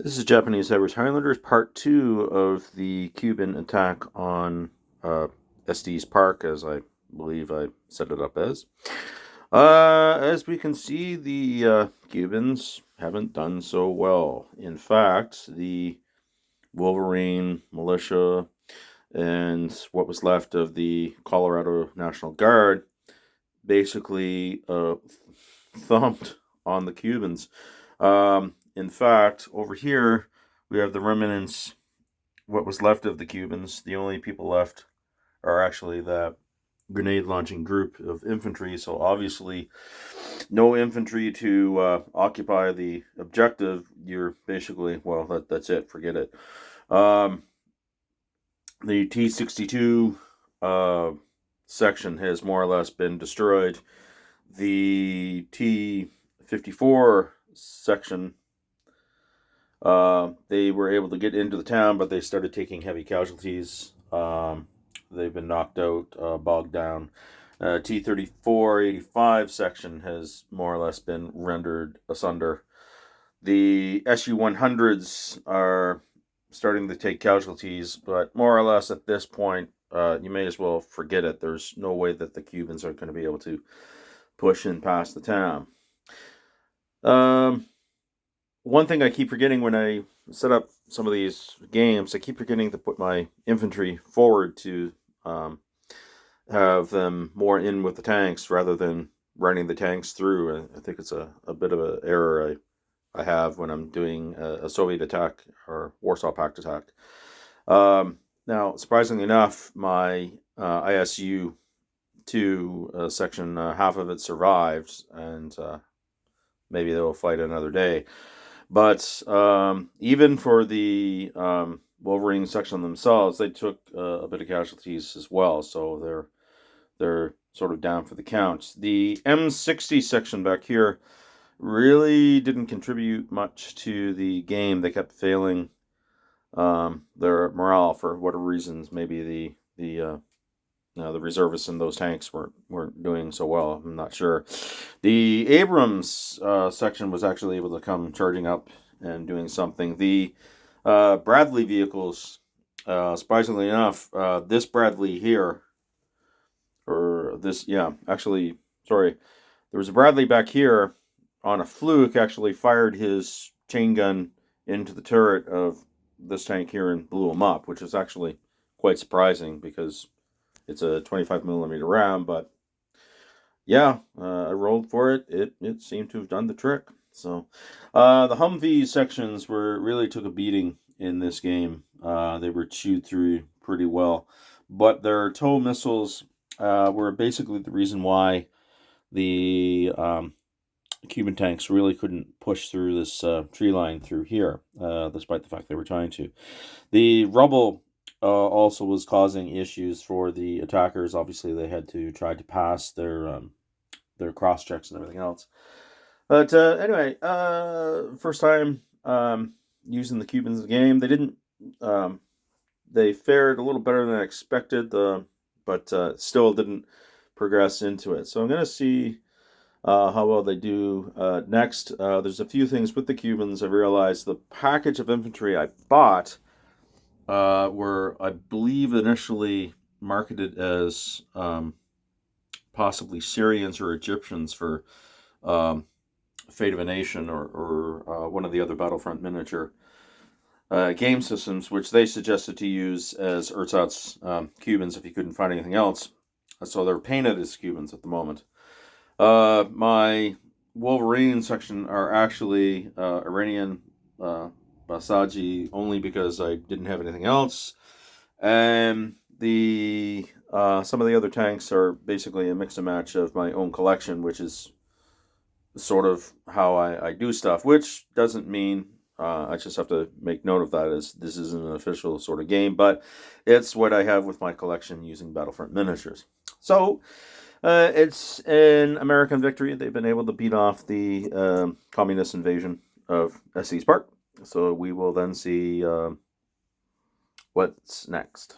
This is Japanese Edwards Highlanders, part two of the Cuban attack on Estes Park, as I believe I set it up as. As we can see, the Cubans haven't done so well. In fact, the Wolverine militia and what was left of the Colorado National Guard basically thumped on the Cubans. In fact, over here we have the remnants, what was left of the Cubans. The only people left are actually the grenade launching group of infantry. So obviously, no infantry to occupy the objective. You're basically, well, that's it. Forget it. Um, the T-62 section has more or less been destroyed. The T-54 section, they were able to get into the town, but they started taking heavy casualties. They've been knocked out, bogged down. T-34-85 section has more or less been rendered asunder. The Su-100s are starting to take casualties, but more or less at this point, you may as well forget it. There's no way that the Cubans are going to be able to push in past the town. One thing I keep forgetting when I set up some of these games, I keep forgetting to put my infantry forward to have them more in with the tanks rather than running the tanks through. I think it's a bit of an error I have when I'm doing a Soviet attack or Warsaw Pact attack. Now, surprisingly enough, my ISU 2 section, half of it survived, and maybe they'll fight another day. But even for the Wolverine section themselves, they took a bit of casualties as well, so they're sort of down for the count. The M60 section back here really didn't contribute much to the game. They kept failing their morale for whatever reasons. Maybe the reservists in those tanks weren't doing so well. I'm not sure. The Abrams section was actually able to come charging up and doing something. The Bradley vehicles, surprisingly enough, this Bradley here, or this, yeah, actually, sorry, there was a Bradley back here on a fluke, actually fired his chain gun into the turret of this tank here and blew him up, which is actually quite surprising because it's a 25 millimeter round, but yeah, I rolled for it. It seemed to have done the trick. So the Humvee sections really took a beating in this game. They were chewed through pretty well, but their tow missiles were basically the reason why the Cuban tanks really couldn't push through this tree line through here, despite the fact they were trying to. The rubble also was causing issues for the attackers. Obviously, they had to try to pass their cross checks and everything else. But anyway, first time using the Cubans in the game. They didn't. They fared a little better than I expected, but still didn't progress into it. So I'm going to see how well they do next. There's a few things with the Cubans. I realized the package of infantry I bought were, I believe, initially marketed as possibly Syrians or Egyptians for Fate of a Nation or one of the other Battlefront miniature game systems, which they suggested to use as ersatz Cubans if you couldn't find anything else. So they're painted as Cubans at the moment. My Wolverine section are actually Iranian Basaji only because I didn't have anything else. And the some of the other tanks are basically a mix and match of my own collection, which is sort of how I do stuff, which doesn't mean I just have to make note of that as this isn't an official sort of game, but it's what I have with my collection using Battlefront miniatures. So it's an American victory. They've been able to beat off the communist invasion of Estes Park. So we will then see what's next.